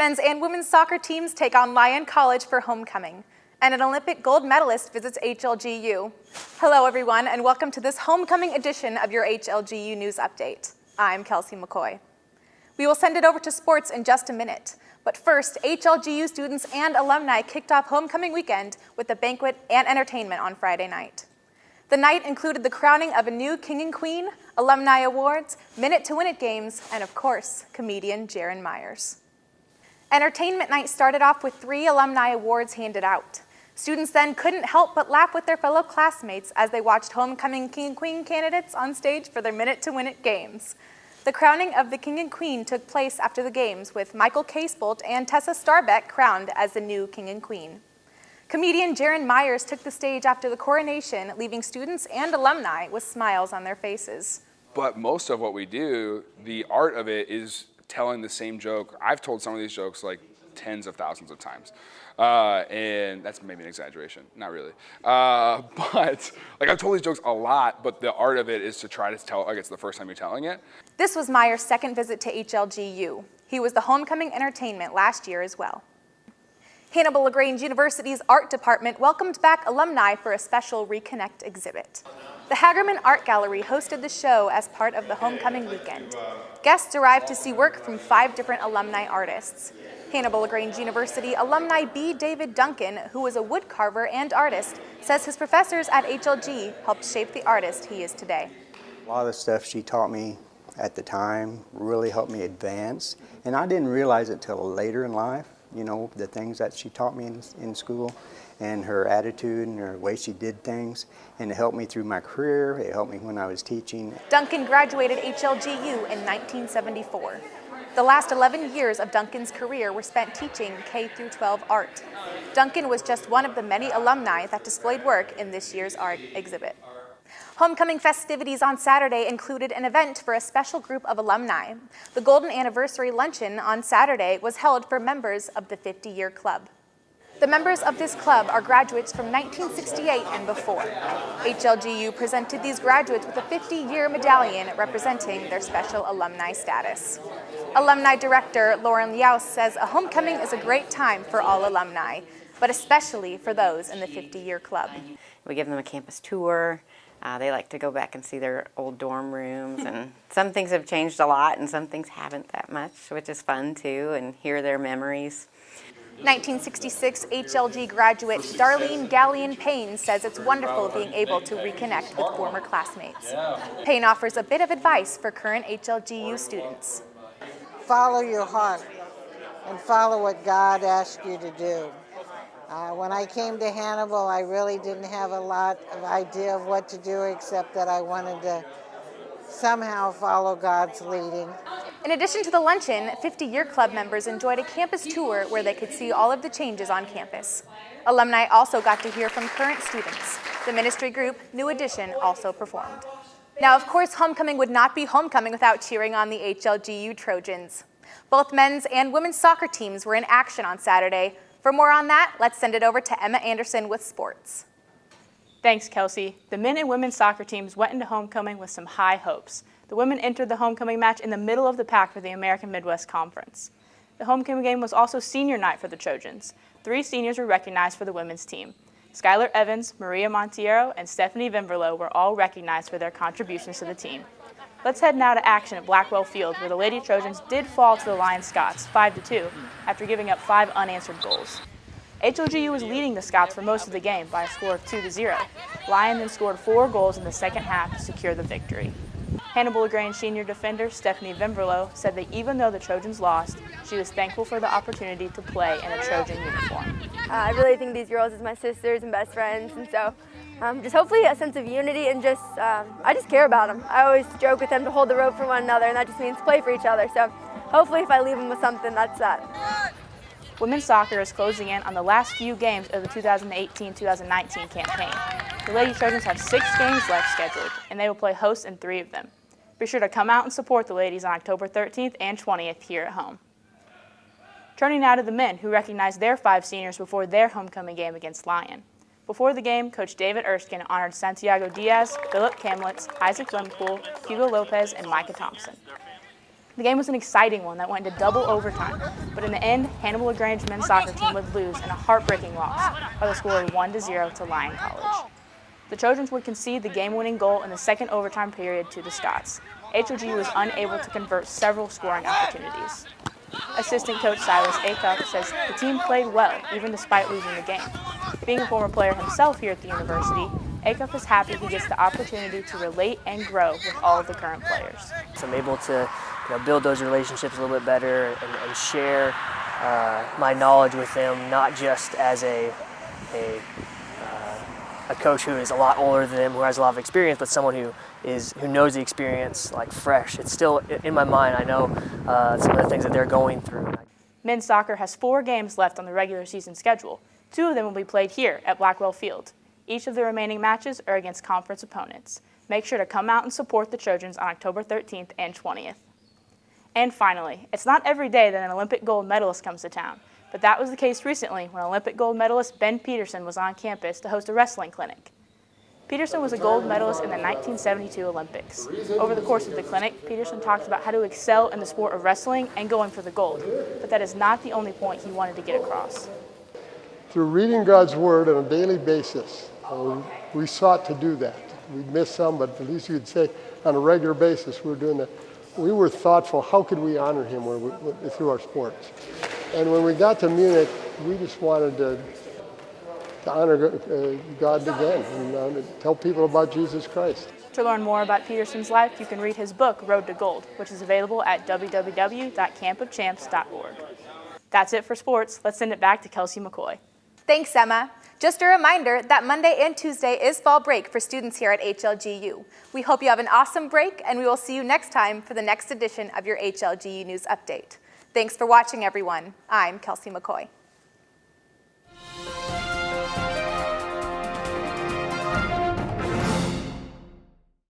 Men's and women's soccer teams take on Lyon College for homecoming, and an Olympic gold medalist visits HLGU. Hello everyone, and welcome to this homecoming edition of your HLGU News Update. I'm Kelsey McCoy. We will send it over to sports in just a minute, but first, HLGU students and alumni kicked off homecoming weekend with a banquet and entertainment on Friday night. The night included the crowning of a new King and Queen, alumni awards, minute-to-win-it games, and of course, comedian Jaron Myers. Entertainment night started off with 3 alumni awards handed out. Students then couldn't help but laugh with their fellow classmates as they watched homecoming King and Queen candidates on stage for their minute-to-win-it games. The crowning of the King and Queen took place after the games with Michael Casebolt and Tessa Starbeck crowned as the new King and Queen. Comedian Jaron Myers took the stage after the coronation, leaving students and alumni with smiles on their faces. But most of what we do, the art of it is telling the same joke. I've told some of these jokes like tens of thousands of times. And that's maybe an exaggeration, not really. But like I've told these jokes a lot, but the art of it is to try to tell like it's the first time you're telling it. This was Myers' second visit to HLGU. He was the homecoming entertainment last year as well. Hannibal-LaGrange University's art department welcomed back alumni for a special Reconnect exhibit. The Hagerman Art Gallery hosted the show as part of the homecoming weekend. Guests arrived to see work from 5 different alumni artists. Hannibal-LaGrange University alumni B. David Duncan, who was a woodcarver and artist, says his professors at HLG helped shape the artist he is today. A lot of the stuff she taught me at the time really helped me advance, and I didn't realize it till later in life. You know, the things that she taught me in school and her attitude and her way she did things, and it helped me through my career. It helped me when I was teaching. Duncan graduated HLGU in 1974. The last 11 years of Duncan's career were spent teaching K-12 art. Duncan was just one of the many alumni that displayed work in this year's art exhibit. Homecoming festivities on Saturday included an event for a special group of alumni. The Golden Anniversary Luncheon on Saturday was held for members of the 50-year club. The members of this club are graduates from 1968 and before. HLGU presented these graduates with a 50-year medallion representing their special alumni status. Alumni Director Lauren Liaus says a homecoming is a great time for all alumni, but especially for those in the 50-year club. We give them a campus tour. They like to go back and see their old dorm rooms, and some things have changed a lot and some things haven't that much, which is fun too, and hear their memories. 1966 HLG graduate Darlene Gallion Payne says it's wonderful being able to reconnect with former classmates. Payne offers a bit of advice for current HLGU students. Follow your heart and follow what God asked you to do. When I came to Hannibal, I really didn't have a lot of idea of what to do, except that I wanted to somehow follow God's leading. In addition to the luncheon, 50-year club members enjoyed a campus tour where they could see all of the changes on campus. Alumni also got to hear from current students. The ministry group, New Edition, also performed. Now, of course, homecoming would not be homecoming without cheering on the HLGU Trojans. Both men's and women's soccer teams were in action on Saturday. For more on that, let's send it over to Emma Anderson with sports. Thanks, Kelsey. The men and women's soccer teams went into homecoming with some high hopes. The women entered the homecoming match in the middle of the pack for the American Midwest Conference. The homecoming game was also senior night for the Trojans. 3 seniors were recognized for the women's team. Skylar Evans, Maria Montiero, and Stephanie Vinverlo were all recognized for their contributions to the team. Let's head now to action at Blackwell Field, where the Lady Trojans did fall to the Lyon Scots 5-2 after giving up 5 unanswered goals. HLGU was leading the Scots for most of the game by a score of 2-0. Lyon then scored 4 goals in the second half to secure the victory. Hannibal-LaGrange senior defender Stephanie Vinverlo said that even though the Trojans lost, she was thankful for the opportunity to play in a Trojan uniform. I really think these girls are my sisters and best friends, and so just hopefully a sense of unity and just, I just care about them. I always joke with them to hold the rope for one another, and that just means play for each other. So hopefully if I leave them with something, that's that. Women's soccer is closing in on the last few games of the 2018-2019 campaign. The Lady Trojans have 6 games left scheduled, and they will play host in 3 of them. Be sure to come out and support the ladies on October 13th and 20th here at home. Turning now to the men, who recognized their 5 seniors before their homecoming game against Lyon. Before the game, Coach David Erskine honored Santiago Diaz, Philip Kamlitz, Isaac Lempool, Hugo Lopez, and Micah Thompson. The game was an exciting one that went into double overtime, but in the end, Hannibal-LaGrange men's soccer team would lose in a heartbreaking loss by the score of 1-0 to Lyon College. The Trojans would concede the game-winning goal in the second overtime period to the Scots. HLG was unable to convert several scoring opportunities. Assistant coach Silas Acuff says the team played well, even despite losing the game. Being a former player himself here at the university, Acuff is happy he gets the opportunity to relate and grow with all of the current players. So I'm able to build those relationships a little bit better and share my knowledge with them, not just as a coach who is a lot older than them, who has a lot of experience, but someone who knows the experience like fresh. It's still in my mind. I know some of the things that they're going through. Men's soccer has 4 games left on the regular season schedule. 2 of them will be played here at Blackwell Field. Each of the remaining matches are against conference opponents. Make sure to come out and support the Trojans on October 13th and 20th. And finally, it's not every day that an Olympic gold medalist comes to town, but that was the case recently when Olympic gold medalist Ben Peterson was on campus to host a wrestling clinic. Peterson was a gold medalist in the 1972 Olympics. Over the course of the clinic, Peterson talked about how to excel in the sport of wrestling and going for the gold, but that is not the only point he wanted to get across. Through reading God's Word on a daily basis, we sought to do that. We missed some, but at least you'd say on a regular basis we were doing that. We were thoughtful, how could we honor him through our sports? And when we got to Munich, we just wanted to honor God again and tell people about Jesus Christ. To learn more about Peterson's life, you can read his book, Road to Gold, which is available at www.campofchamps.org. That's it for sports. Let's send it back to Kelsey McCoy. Thanks, Emma. Just a reminder that Monday and Tuesday is fall break for students here at HLGU. We hope you have an awesome break, and we will see you next time for the next edition of your HLGU News Update. Thanks for watching, everyone. I'm Kelsey McCoy.